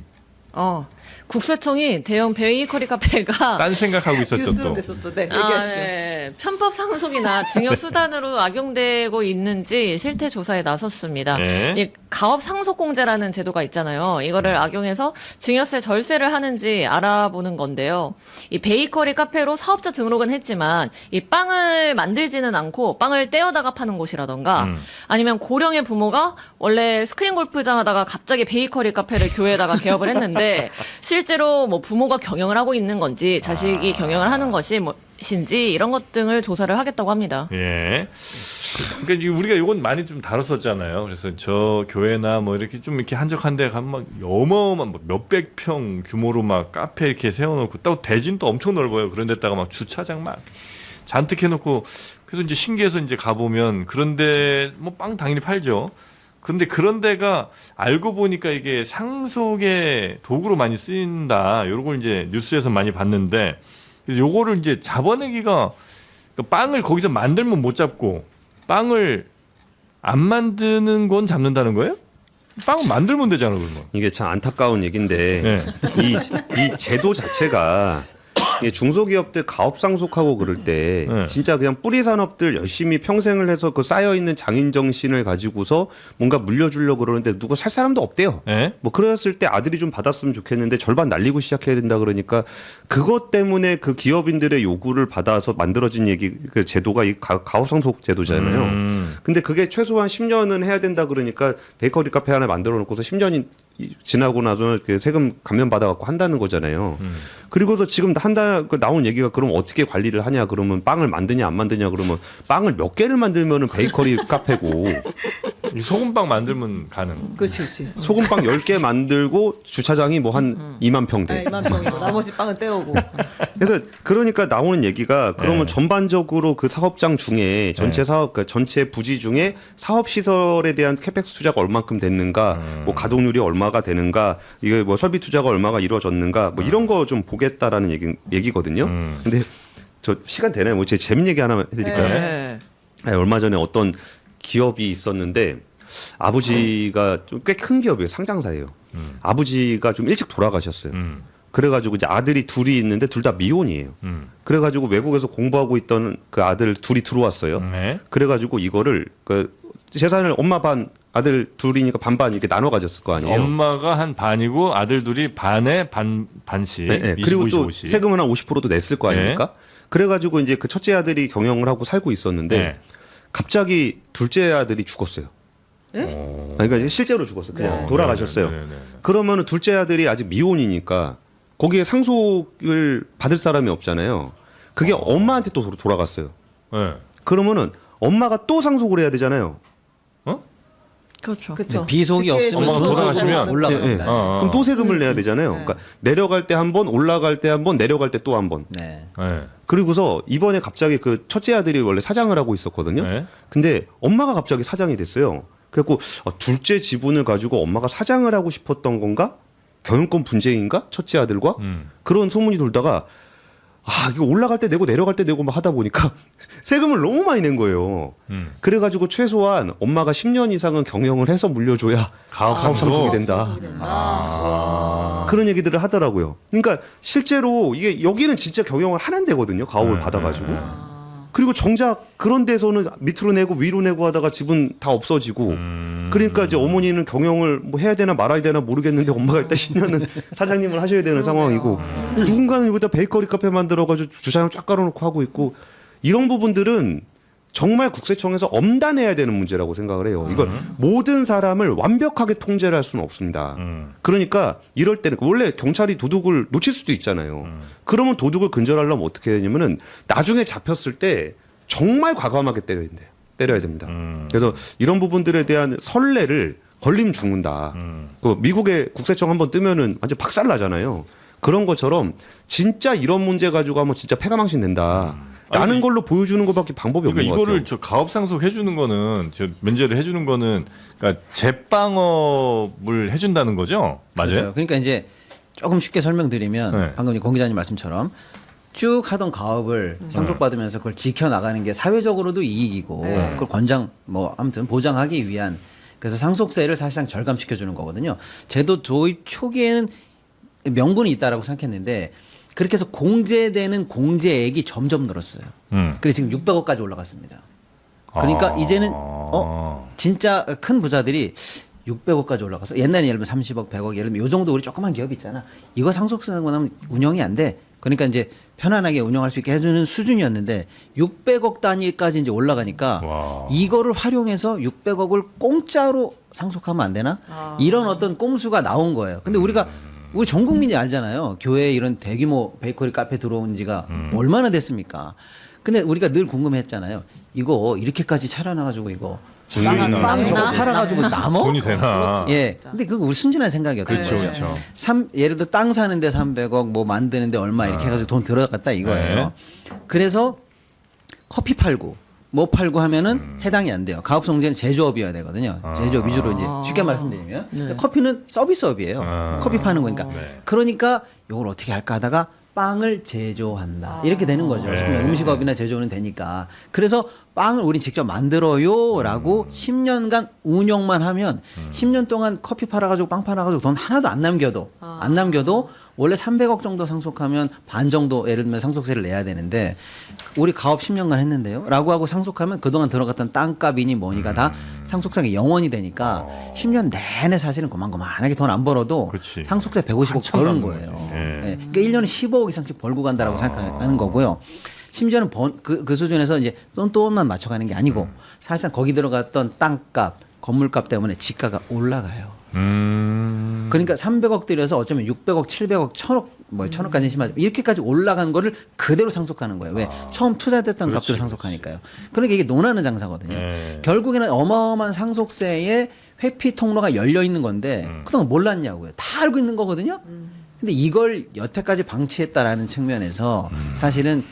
국세청이 대형 베이커리 카페가 딴 생각하고 있었죠 뉴스로 또. 됐었죠. 네, 얘기하시죠. 네. 편법 상속이나 징역 수단으로 악용되고 있는지 실태 조사에 나섰습니다. 네. 이 가업 상속공제라는 제도가 있잖아요. 이거를 악용해서 증여세 절세를 하는지 알아보는 건데요. 이 베이커리 카페로 사업자 등록은 했지만 이 빵을 만들지는 않고 빵을 떼어다가 파는 곳이라던가 아니면 고령의 부모가 원래 스크린 골프장 하다가 갑자기 베이커리 카페를 교회에다가 개업을 했는데 실제로 뭐 부모가 경영을 하고 있는 건지 자식이 경영을 하는 것이 무엇인지 이런 것 등을 조사를 하겠다고 합니다. 예. 그러니까 우리가 이건 많이 좀 다뤘었잖아요. 그래서 저 교회나 뭐 이렇게 좀 이렇게 한적한 데 가면 막 어마어마한 뭐 몇백 평 규모로 막 카페 이렇게 세워놓고 또 대진도 엄청 넓어요. 그런 데다가 막 주차장 막 잔뜩 해놓고 그래서 이제 신기해서 이제 가보면 그런데 뭐 빵 당연히 팔죠. 근데 그런 데가 알고 보니까 이게 상속의 도구로 많이 쓰인다. 요런 걸 이제 뉴스에서 많이 봤는데 요거를 이제 잡아내기가 그러니까 빵을 거기서 만들면 못 잡고 빵을 안 만드는 건 잡는다는 거예요? 빵을 만들면 되잖아 그러면. 이게 참 안타까운 얘기인데 네. 이 제도 자체가 이게 중소기업들 가업 상속하고 그럴 때 네. 진짜 그냥 뿌리 산업들 열심히 평생을 해서 그 쌓여 있는 장인 정신을 가지고서 뭔가 물려주려고 그러는데 누구 살 사람도 없대요. 네? 뭐 그랬을 때 아들이 좀 받았으면 좋겠는데 절반 날리고 시작해야 된다 그러니까 그것 때문에 그 기업인들의 요구를 받아서 만들어진 그 제도가 이 가업 상속 제도잖아요. 근데 그게 최소한 10년은 해야 된다 그러니까 베이커리 카페 하나 만들어 놓고서 10년이 지나고 나서 그 세금 감면 받아갖고 한다는 거잖아요. 그리고서 지금 나온 얘기가 그럼 어떻게 관리를 하냐 그러면 빵을 만드냐 안 만드냐 그러면 빵을 몇 개를 만들면은 베이커리 카페고 이 소금빵 만들면 가능. 그렇지, 그렇지. 소금빵 10개 만들고 주차장이 뭐 한 2만 평대. 2만 평이고 나머지 빵은 떼오고. 그래서 그러니까 나오는 얘기가 그러면 네. 전반적으로 그 사업장 중에 전체 사업 그러니까 전체 부지 중에 사업 시설에 대한 캐펙스 투자가 얼만큼 됐는가, 뭐 가동률이 얼마가 되는가, 이게 뭐 설비 투자가 얼마가 이루어졌는가, 뭐 이런 거 좀 보겠다라는 얘기거든요. 근데 저 시간 되나요? 뭐 제 재밌는 얘기 하나 해드릴까요? 네. 아니, 얼마 전에 어떤 기업이 있었는데 아버지가 좀 꽤 큰 기업이에요. 상장사예요. 아버지가 좀 일찍 돌아가셨어요. 그래가지고 이제 아들이 둘이 있는데 둘 다 미혼이에요. 그래가지고 외국에서 공부하고 있던 그 아들 둘이 들어왔어요. 네. 그래가지고 이거를 그 재산을 엄마 반 아들 둘이니까 반반 이렇게 나눠 가졌을 거 아니에요. 엄마가 한 반이고 아들 둘이 반에 반씩. 네, 네. 25, 그리고 또 25씩. 세금은 한 50%도 냈을 거 아닙니까? 그래가지고 이제 그 첫째 아들이 경영을 하고 살고 있었는데 네. 갑자기 둘째 아들이 죽었어요. 그러니까 이제 실제로 죽었어요. 그냥 돌아가셨어요. 네, 네, 네, 네. 그러면은 둘째 아들이 아직 미혼이니까 거기에 상속을 받을 사람이 없잖아요. 그게 엄마한테 또 돌아갔어요. 네. 그러면은 엄마가 또 상속을 해야 되잖아요. 그렇죠. 그렇죠. 비속이 없으면 엄마가 돌아가시면 올라갑니다. 예, 예. 그럼 또 세금을 내야 되잖아요. 그러니까 내려갈 때 한 번, 올라갈 때 한 번, 내려갈 때 또 한 번. 네. 네. 그리고서 이번에 갑자기 그 첫째 아들이 원래 사장을 하고 있었거든요. 네. 근데 엄마가 갑자기 사장이 됐어요. 그래갖고 둘째 지분을 가지고 엄마가 사장을 하고 싶었던 건가? 경영권 분쟁인가? 첫째 아들과? 그런 소문이 돌다가 이거 올라갈 때 내고 내려갈 때 내고 막 하다 보니까 세금을 너무 많이 낸 거예요. 그래가지고 최소한 엄마가 10년 이상은 경영을 해서 물려줘야 가업 상속이 된다. 그런 얘기들을 하더라고요. 그러니까 실제로 이게 여기는 진짜 경영을 하는 데거든요. 가업을 받아가지고. 그리고 정작 그런 데서는 밑으로 내고 위로 내고 하다가 집은 다 없어지고 그러니까 이제 어머니는 경영을 뭐 해야 되나 말아야 되나 모르겠는데 엄마가 일단 10년은 사장님을 하셔야 되는 상황이고 누군가는 여기다 베이커리 카페 만들어가지고 주차장 쫙 깔아놓고 하고 있고 이런 부분들은 정말 국세청에서 엄단해야 되는 문제라고 생각을 해요. 이걸 모든 사람을 완벽하게 통제를 할 수는 없습니다. 그러니까 이럴 때는 원래 경찰이 도둑을 놓칠 수도 있잖아요. 그러면 도둑을 근절하려면 어떻게 해야 되냐면은 나중에 잡혔을 때 정말 과감하게 때려야 됩니다. 그래서 이런 부분들에 대한 선례를 걸리면 죽는다. 그 미국의 국세청 한번 뜨면은 완전 박살 나잖아요. 그런 것처럼 진짜 이런 문제 가지고 하면 진짜 패가망신 된다. 라는 걸로 보여주는 것밖에 방법이 그러니까 없는 것 같아요. 이거를 저 가업 상속 해주는 거는 저 면제를 해주는 거는 그러니까 제빵업을 해준다는 거죠, 맞아요? 그렇죠. 그러니까 이제 조금 쉽게 설명드리면 네. 방금 공 기자님 말씀처럼 쭉 하던 가업을 상속받으면서 그걸 지켜나가는 게 사회적으로도 이익이고 그걸 뭐 아무튼 보장하기 위한 그래서 상속세를 사실상 절감시켜주는 거거든요. 제도 도입 초기에는 명분이 있다라고 생각했는데 그렇게 해서 공제되는 공제액이 점점 늘었어요. 그래서 지금 600억까지 올라갔습니다. 그러니까 이제는 진짜 큰 부자들이 600억까지 올라가서 옛날에 예를 들면 30억, 100억 예를 들면 이 정도 우리 조그만 기업 있잖아. 이거 상속세 내고 나면 운영이 안 돼. 그러니까 이제 편안하게 운영할 수 있게 해주는 수준이었는데 600억 단위까지 이제 올라가니까 와. 이거를 활용해서 600억을 공짜로 상속하면 안 되나? 이런 어떤 꼼수가 나온 거예요. 근데 우리 전 국민이 알잖아요. 교회에 이런 대규모 베이커리 카페 들어온 지가 얼마나 됐습니까? 근데 우리가 늘 궁금했잖아요. 이거 이렇게까지 차려놔가지고 이거 빵 저거 팔아가지고 남어? 돈이 되나? 예. 근데 그거 우리 순진한 생각이었던 그렇죠, 거죠. 그렇죠. 예를 들어 땅 사는데 300억, 뭐 만드는데 얼마 이렇게 해가지고 돈 들어갔다 이거예요. 그래서 커피 팔고 뭐 팔고 하면은 해당이 안 돼요. 가업성제는 제조업이어야 되거든요. 제조업 위주로 이제 쉽게 말씀드리면 근데 커피는 서비스업이에요. 커피 파는 거니까. 그러니까 이걸 어떻게 할까 하다가 빵을 제조한다. 이렇게 되는 거죠. 그러면 음식업이나 제조는 되니까. 그래서 빵을 우린 직접 만들어요라고 10년간 운영만 하면 10년 동안 커피 팔아가지고 빵 팔아가지고 돈 하나도 안 남겨도 원래 300억 정도 상속하면 반 정도 예를 들면 상속세를 내야 되는데 우리 가업 10년간 했는데요 라고 하고 상속하면 그동안 들어갔던 땅값이니 뭐니가 다 상속상의 영원이 되니까 10년 내내 사실은 고만고만하게 돈 안 벌어도 그치. 상속세 150억 버는 거예요. 예. 그러니까 1년에 15억 이상씩 벌고 간다라고 생각하는 거고요. 심지어는 그 수준에서 이제 돈만 맞춰가는 게 아니고 사실상 거기 들어갔던 땅값, 건물값 때문에 지가가 올라가요. 그러니까 300억 들여서 어쩌면 600억, 700억, 1000억, 뭐 1000억까지는 심하지만 이렇게까지 올라간 거를 그대로 상속하는 거예요. 왜? 처음 투자됐던 값들을 상속하니까요. 그러니까 이게 논하는 장사거든요. 결국에는 어마어마한 상속세에 회피 통로가 열려 있는 건데 그동안 몰랐냐고요. 다 알고 있는 거거든요. 근데 이걸 여태까지 방치했다라는 측면에서 사실은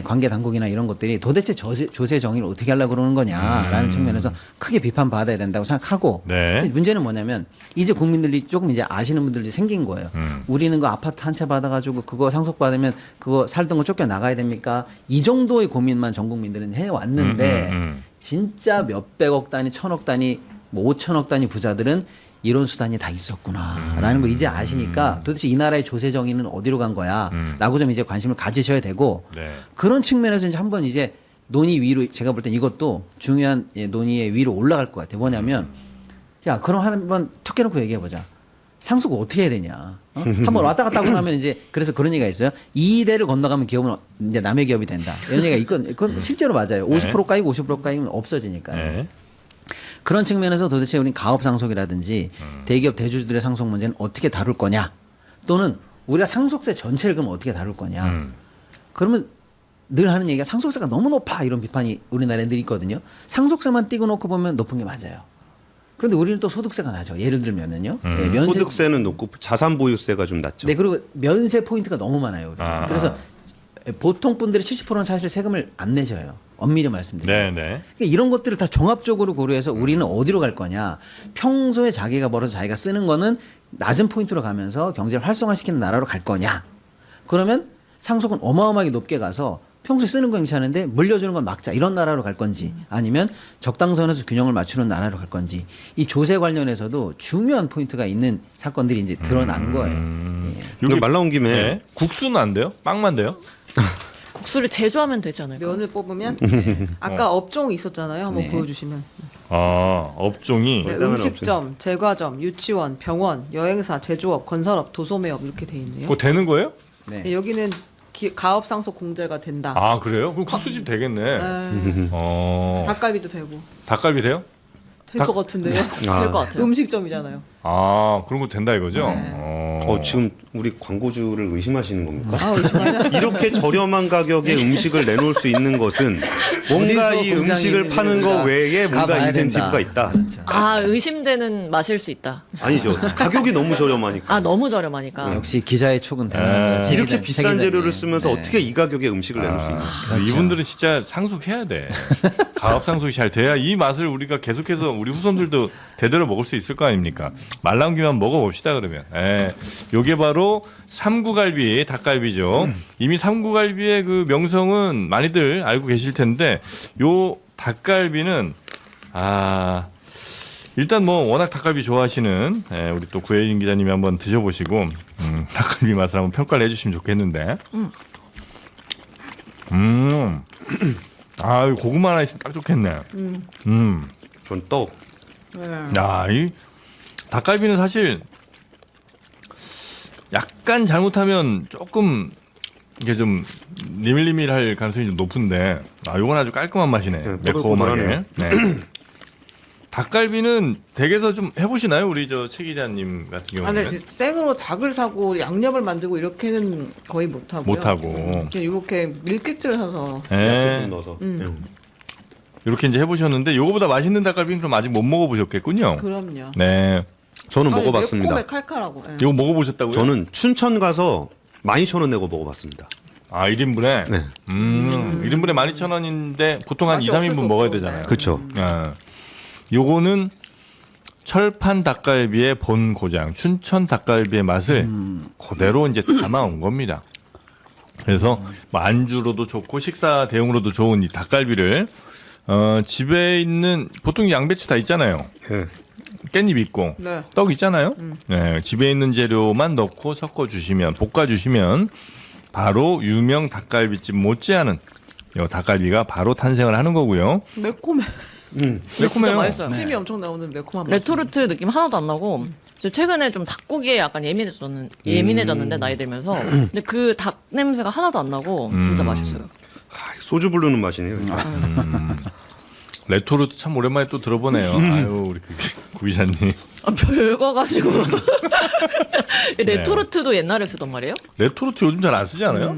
관계 당국이나 이런 것들이 도대체 조세 정의를 어떻게 하려고 그러는 거냐라는 측면에서 크게 비판받아야 된다고 생각하고 근데 문제는 뭐냐면 이제 국민들이 조금 이제 아시는 분들이 생긴 거예요. 우리는 그 아파트 한 채 받아가지고 그거 상속받으면 그거 살던 거 쫓겨 나가야 됩니까? 이 정도의 고민만 전 국민들은 해왔는데 진짜 몇백억 단위, 천억 단위, 뭐 5천억 단위 부자들은 이런 수단이 다 있었구나라는 걸 이제 아시니까 도대체 이 나라의 조세 정의는 어디로 간 거야라고 좀 이제 관심을 가지셔야 되고 그런 측면에서 이제 한번 이제 논의 위로 제가 볼 땐 이것도 중요한 논의의 위로 올라갈 것 같아요. 뭐냐면 야 그럼 한번 턱 깨놓고 얘기해 보자. 상속 어떻게 해야 되냐? 한번 왔다 갔다 하고 나면 이제 그래서 그런 얘기가 있어요. 이 대를 건너가면 기업은 이제 남의 기업이 된다. 이런 얘기가 그건 실제로 맞아요. 50% 까이고 50% 까이면 없어지니까요. 그런 측면에서 도대체 우리 가업 상속이라든지 대기업 대주주들의 상속 문제는 어떻게 다룰 거냐 또는 우리가 상속세 전체를 그럼 어떻게 다룰 거냐 그러면 늘 하는 얘기가 상속세가 너무 높아 이런 비판이 우리나라에 늘 있거든요. 상속세만 띄고 놓고 보면 높은 게 맞아요. 그런데 우리는 또 소득세가 나죠. 예를 들면은요. 소득세는 높고 자산 보유세가 좀 낮죠. 네, 그리고 면세 포인트가 너무 많아요. 우리는. 그래서 보통 분들의 70%는 사실 세금을 안 내셔요. 엄밀히 말씀드리면. 그러니까 이런 것들을 다 종합적으로 고려해서 우리는 어디로 갈 거냐. 평소에 자기가 벌어서 자기가 쓰는 거는 낮은 포인트로 가면서 경제를 활성화시키는 나라로 갈 거냐. 그러면 상속은 어마어마하게 높게 가서 평소에 쓰는 거 괜찮은데 물려주는 건 막자 이런 나라로 갈 건지 아니면 적당선에서 균형을 맞추는 나라로 갈 건지 이 조세 관련해서도 중요한 포인트가 있는 사건들이 이제 드러난 거예요. 여기 말 나온 김에 국수는 안 돼요? 빵만 돼요? 국수를 제조하면 되지 않을까? 면을 뽑으면 아까 업종이 있었잖아요. 한번 네. 보여주시면 아, 업종이 네, 일단은 음식점, 제과점, 유치원, 병원, 여행사, 제조업, 건설업, 도소매업 이렇게 돼 있네요. 그거 되는 거예요? 네. 네, 여기는 가업상속 공제가 된다. 아, 그래요? 그럼 국수집 되겠네. 네. 닭갈비도 되고 닭갈비 돼요? 될 것 같은데요. 될 것 같아요. 음식점이잖아요. 아, 그런 거 된다 이거죠? 네. 지금 우리 광고주를 의심하시는 겁니까? 아, 의심하지 이렇게 저렴한 가격에 음식을 내놓을 수 있는 것은 뭔가 어디서 이 공장이 음식을 파는 거 있는지가 외에 뭔가 가봐야 인센티브가 된다. 있다. 그렇죠. 아, 의심되는 맛일 수 있다. 아니죠. 가격이 너무 저렴하니까. 아, 너무 저렴하니까. 역시 기자의 촉은 대단합니다. 네. 이렇게 비싼 재료를 쓰면서 네. 어떻게 이 가격에 음식을 내놓을 수 있나? 그렇죠. 이분들은 진짜 상속해야 돼. 가업 상속이 잘 돼야 이 맛을 우리가 계속해서 우리 후손들도 대대로 먹을 수 있을 거 아닙니까? 말 나온 김에 한번 먹어봅시다 그러면. 예. 요게 바로 삼구갈비 닭갈비죠. 이미 삼구갈비의 그 명성은 많이들 알고 계실 텐데 요 닭갈비는 일단 뭐 워낙 닭갈비 좋아하시는 우리 또 구혜진 기자님이 한번 드셔보시고 닭갈비 맛을 한번 평가를 해주시면 좋겠는데. 아, 이거 고구마 하나 있으면 딱 좋겠네. 전 떡. 야, 이 닭갈비는 사실 약간 잘못하면 조금 이게 좀 니밀니밀할 가능성이 좀 높은데, 이건 아주 깔끔한 맛이네. 네, 매콤하게. 네. 닭갈비는 댁에서 좀 해보시나요, 우리 저 최 기자님 같은 아, 경우는? 근데 생으로 닭을 사고 양념을 만들고 이렇게는 거의 못 하고요. 못하고. 그냥 이렇게 밀키트를 사서 야채 예. 좀 넣어서. 이렇게 이제 해보셨는데, 요거보다 맛있는 닭갈비는 그럼 아직 못 먹어보셨겠군요. 그럼요. 네. 저는 아니, 먹어봤습니다. 매콤해 칼칼하고. 예. 이거 먹어보셨다고요? 저는 춘천 가서 12,000원 내고 먹어봤습니다. 아, 1인분에? 네. 1인분에 12,000원인데 보통 한 2, 맛이 3인분 없을 먹어야 수 없죠. 되잖아요. 그렇죠. 요거는 철판 닭갈비의 본 고장, 춘천 닭갈비의 맛을 그대로 이제 담아온 겁니다. 그래서 뭐 안주로도 좋고 식사 대용으로도 좋은 이 닭갈비를 집에 있는 보통 양배추 다 있잖아요. 네. 깻잎 있고 네. 떡 있잖아요. 네, 집에 있는 재료만 넣고 섞어주시면 볶아주시면 바로 유명 닭갈비집 못지않은 요 닭갈비가 바로 탄생을 하는 거고요. 매콤해. 진짜 맛있어요. 침이 엄청 나오는 매콤한 맛. 레토르트 느낌 하나도 안 나고 저 최근에 좀 닭고기에 약간 예민해졌는데 나이 들면서 근데 그 닭 냄새가 하나도 안 나고 진짜 맛있어요. 소주 부르는 맛이네요. 레토르트 참 오랜만에 또 들어보네요. 아유 우리 구 기자님. 아, 별거 가지고 레토르트도 옛날에 쓰던 말이에요? 레토르트 요즘 잘 안 쓰지 않아요?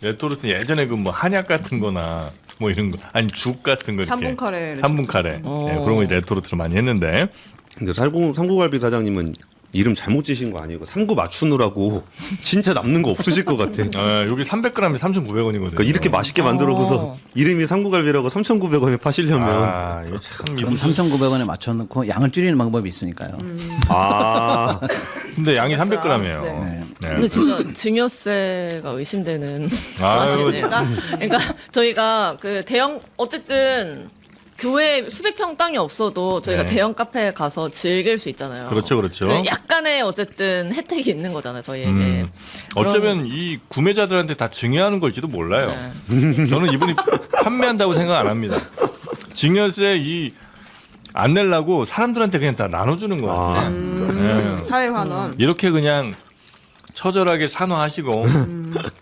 레토르트 예전에 그 뭐 한약 같은 거나 뭐 이런 거 아니 죽 같은 거 이렇게 3분 카레. 3분 카레 네, 그런 거 레토르트로 많이 했는데 근데 삼구갈비 사장님은 이름 잘못 지신 거 아니고 삼구 맞추느라고 진짜 남는 거 없으실 것 같아. 여기 300g에 3,900원이거든요. 그러니까 이렇게 맛있게 만들어서 이름이 삼구갈비라고 3,900원에 파시려면 이거 참 그럼 이분 3,900원에 맞춰놓고 양을 줄이는 방법이 있으니까요. 근데 양이 300g이에요. 네. 근데 진짜 증여세가 의심되는 아유. 맛이네요. 그러니까 저희가 그 대형 어쨌든 교회 수백 평 땅이 없어도 저희가 네. 대형 카페에 가서 즐길 수 있잖아요. 그렇죠, 그렇죠. 그 약간의 어쨌든 혜택이 있는 거잖아요, 저희에게. 어쩌면 이 구매자들한테 다 증여하는 걸지도 몰라요. 네. 저는 이분이 판매한다고 생각 안 합니다. 증여세 안 내려고 사람들한테 그냥 다 나눠주는 거예요. 네. 사회환원. 이렇게 그냥 처절하게 산화하시고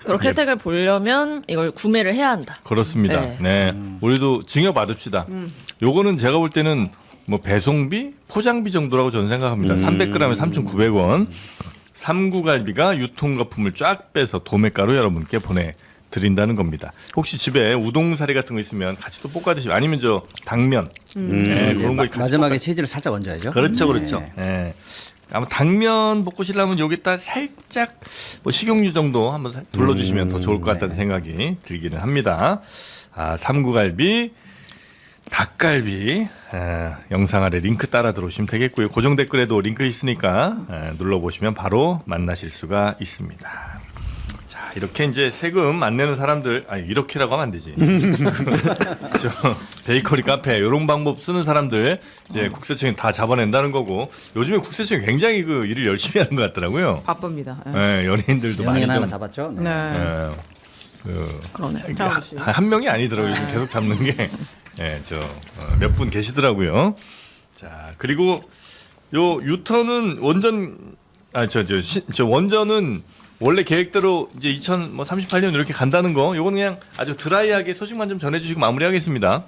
그렇게 혜택을 보려면 이걸 구매를 해야 한다. 그렇습니다. 네. 네, 우리도 증여 받읍시다. 요거는 제가 볼 때는 뭐 배송비, 포장비 정도라고 저는 생각합니다. 300g에 3,900원. 삼구갈비가 유통거품을 쫙 빼서 도매가로 여러분께 보내드린다는 겁니다. 혹시 집에 우동사리 같은 거 있으면 같이 또 볶아 드시면 아니면 저 당면 네, 그런 거 같이 마지막에 치즈를 살짝 얹어야죠. 그렇죠, 그렇죠. 네. 예. 아마 당면 볶으시려면 여기다 살짝 뭐 식용유 정도 한번 둘러주시면 더 좋을 것 같다는 생각이 들기는 합니다. 삼구갈비, 닭갈비 영상 아래 링크 따라 들어오시면 되겠고요. 고정 댓글에도 링크 있으니까 눌러보시면 바로 만나실 수가 있습니다. 자, 이렇게 이제 세금 안 내는 사람들, 이렇게라고 하면 안 되지. 저 베이커리 카페 이런 방법 쓰는 사람들 이제 국세청이 다 잡아낸다는 거고 요즘에 국세청이 굉장히 그 일을 열심히 하는 것 같더라고요. 바쁩니다. 예. 네, 연예인들도 많이 연예인 하나 좀 잡았죠. 네. 네. 예, 그러네요. 한 명이 아니더라고요. 지금 계속 잡는 게. 예, 몇 분 계시더라고요. 자, 그리고 요 유턴은 원전은 원래 계획대로 이제 2038년 이렇게 간다는 거, 요건 그냥 아주 드라이하게 소식만 좀 전해주시고 마무리하겠습니다.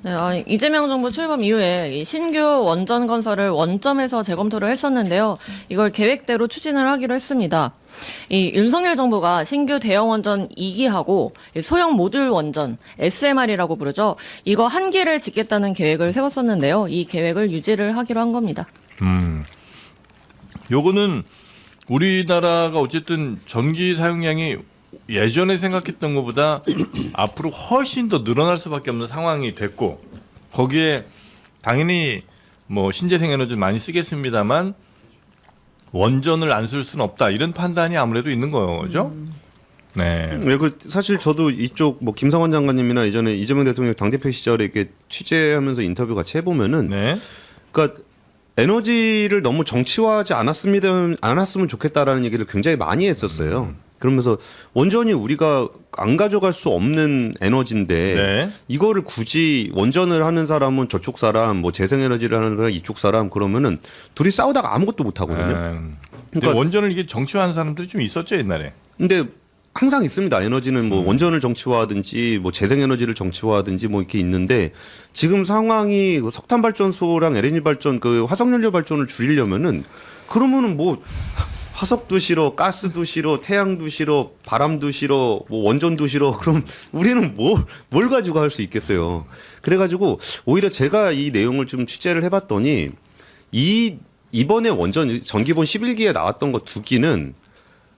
네, 이재명 정부 출범 이후에 이 신규 원전 건설을 원점에서 재검토를 했었는데요. 이걸 계획대로 추진을 하기로 했습니다. 이 윤석열 정부가 신규 대형 원전 2기하고 소형 모듈 원전 SMR이라고 부르죠. 이거 한 기를 짓겠다는 계획을 세웠었는데요. 이 계획을 유지를 하기로 한 겁니다. 요거는 우리나라가 어쨌든 전기 사용량이 예전에 생각했던 것보다 앞으로 훨씬 더 늘어날 수밖에 없는 상황이 됐고, 거기에 당연히 뭐 신재생 에너지를 많이 쓰겠습니다만 원전을 안 쓸 수는 없다, 이런 판단이 아무래도 있는 거죠. 네. 네, 사실 저도 이쪽 뭐 김성환 장관님이나 예전에 이재명 대통령 당대표 시절에 이렇게 취재하면서 인터뷰 같이 해보면은, 네. 그러니까 에너지를 너무 정치화하지 않았으면 좋겠다라는 얘기를 굉장히 많이 했었어요. 그러면서 원전이 우리가 안 가져갈 수 없는 에너지인데 네. 이거를 굳이 원전을 하는 사람은 저쪽 사람, 뭐 재생에너지를 하는 사람 이쪽 사람, 그러면은 둘이 싸우다가 아무것도 못 하거든요. 근데 그러니까 원전을 이게 정치화하는 사람들이 좀 있었죠, 옛날에. 근데 항상 있습니다. 에너지는 뭐 원전을 정치화하든지 뭐 재생에너지를 정치화하든지 뭐 이렇게 있는데, 지금 상황이 석탄 발전소랑 LNG 발전, 그 화석연료 발전을 줄이려면은, 그러면은 뭐 화석도 싫어, 가스도 싫어, 태양도 싫어, 바람도 싫어, 뭐 원전도 싫어. 그럼 우리는 뭘 가지고 할 수 있겠어요. 그래가지고 오히려 제가 이 내용을 좀 취재를 해봤더니, 이번에 원전 전기본 11기에 나왔던 거 2기는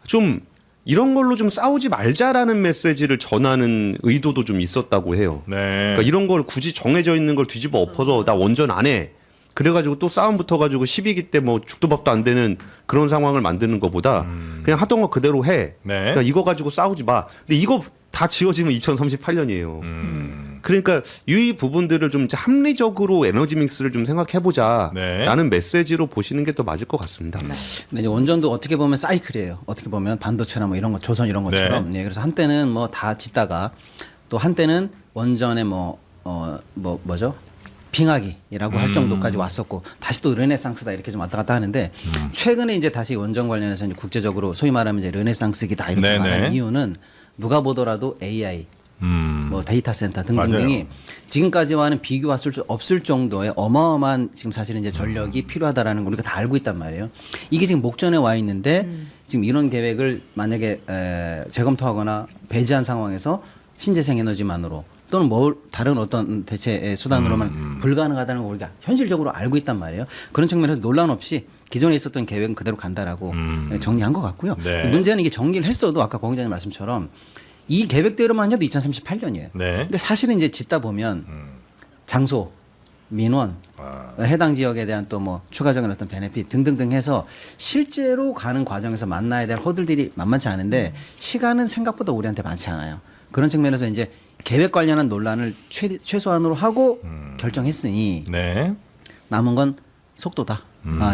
좀 이런 걸로 좀 싸우지 말자라는 메시지를 전하는 의도도 좀 있었다고 해요. 네. 그러니까 이런 걸 굳이 정해져 있는 걸 뒤집어 엎어서 나 원전 안 해, 그래가지고 또 싸움 붙어가지고 12기 때 뭐 죽도 밥도 안 되는 그런 상황을 만드는 것보다 그냥 하던 거 그대로 해. 네. 그러니까 이거 가지고 싸우지 마. 근데 이거 다 지워지면 2038년이에요. 그러니까 이 부분들을 좀 합리적으로 에너지 믹스를 좀 생각해보자 네. 라는 메시지로 보시는 게 더 맞을 것 같습니다. 근데 이제 원전도 어떻게 보면 사이클이에요. 어떻게 보면 반도체나 뭐 이런 거, 조선 이런 것처럼. 네. 그래서 한때는 뭐 다 짓다가 또 한때는 원전에 뭐죠? 빙하기라고 할 정도까지 왔었고, 다시 또 르네상스다 이렇게 좀 왔다 갔다 하는데, 최근에 이제 다시 원전 관련해서 이제 국제적으로 소위 말하면 이제 르네상스기다 이렇게 네네. 말하는 이유는, 누가 보더라도 AI, 뭐 데이터 센터 등등등이 맞아요. 지금까지와는 비교할 수 없을 정도의 어마어마한 지금 사실은 이제 전력이 필요하다라는 걸 우리가 다 알고 있단 말이에요. 이게 지금 목전에 와 있는데 지금 이런 계획을 만약에 재검토하거나 배제한 상황에서 신재생 에너지만으로 또는 다른 어떤 대체 수단으로만 불가능하다는 걸 우리가 현실적으로 알고 있단 말이에요. 그런 측면에서 논란 없이 기존에 있었던 계획은 그대로 간다라고 정리한 것 같고요. 네. 문제는 이게 정리를 했어도 아까 공 기자님 말씀처럼 이 계획대로만 해도 2038년이에요. 네. 근데 사실은 이제 짓다 보면 장소, 민원, 해당 지역에 대한 또 뭐 추가적인 어떤 베네핏 등등등 해서 실제로 가는 과정에서 만나야 될 허들들이 만만치 않은데 시간은 생각보다 우리한테 많지 않아요. 그런 측면에서 이제 계획 관련한 논란을 최소한으로 하고 결정했으니 네. 남은 건 속도다.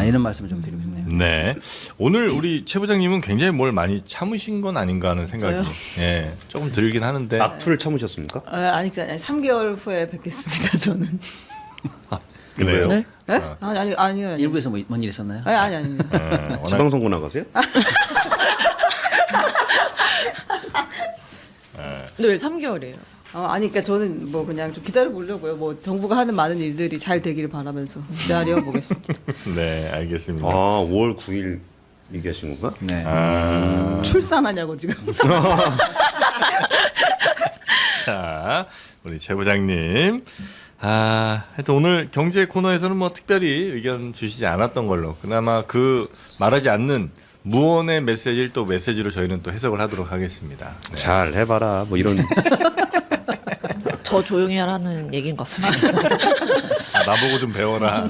이런 말씀을 좀 드리고 싶네요. 네. 오늘 우리 최 부장님은 굉장히 뭘 많이 참으신 건 아닌가 하는 생각이 저요? 예, 조금 들긴 하는데. 악플을 참으셨습니까? 아니 3개월 후에 뵙겠습니다. 저는. 그래요? 네? 네? 아니요. 일부에서 뭔 일 있었나요? 아니. 워낙 지방선거 나가세요? 근데 왜 3개월이에요? 아니 그러니까 저는 뭐 그냥 좀 기다려 보려고요. 뭐 정부가 하는 많은 일들이 잘 되기를 바라면서 기다려 보겠습니다. 네, 알겠습니다. 5월 9일 얘기하신 건가? 네. 출산하냐고 지금. 자, 우리 최 부장님. 하여튼 오늘 경제 코너에서는 뭐 특별히 의견 주시지 않았던 걸로, 그나마 그 말하지 않는 무언의 메시지를 또 메시지로 저희는 또 해석을 하도록 하겠습니다. 네. 잘 해봐라 뭐 이런. 저 조용히 하라는 얘기인 것 같습니다. 나보고 좀 배워라.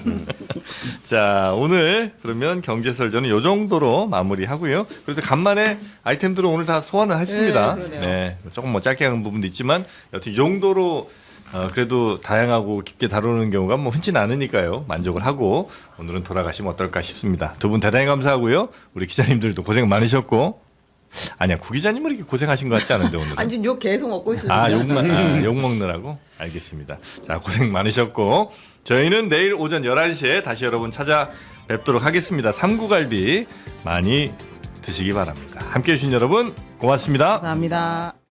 자, 오늘 그러면 경제설전은 이 정도로 마무리하고요. 그래서 간만에 아이템들은 오늘 다 소화는 했습니다. 네, 그러네요. 네, 조금 뭐 짧게 한 부분도 있지만 여튼 이 정도로 그래도 다양하고 깊게 다루는 경우가 뭐 흔치 않으니까요. 만족을 하고 오늘은 돌아가시면 어떨까 싶습니다. 두 분 대단히 감사하고요. 우리 기자님들도 고생 많으셨고 아니야, 구 기자님은 이렇게 고생하신 것 같지 않은데 오늘. 아니 지금 욕 계속 먹고 있습니다. 욕 먹느라고? 알겠습니다. 자, 고생 많으셨고 저희는 내일 오전 11시에 다시 여러분 찾아뵙도록 하겠습니다. 삼구갈비 많이 드시기 바랍니다. 함께해 주신 여러분 고맙습니다. 감사합니다.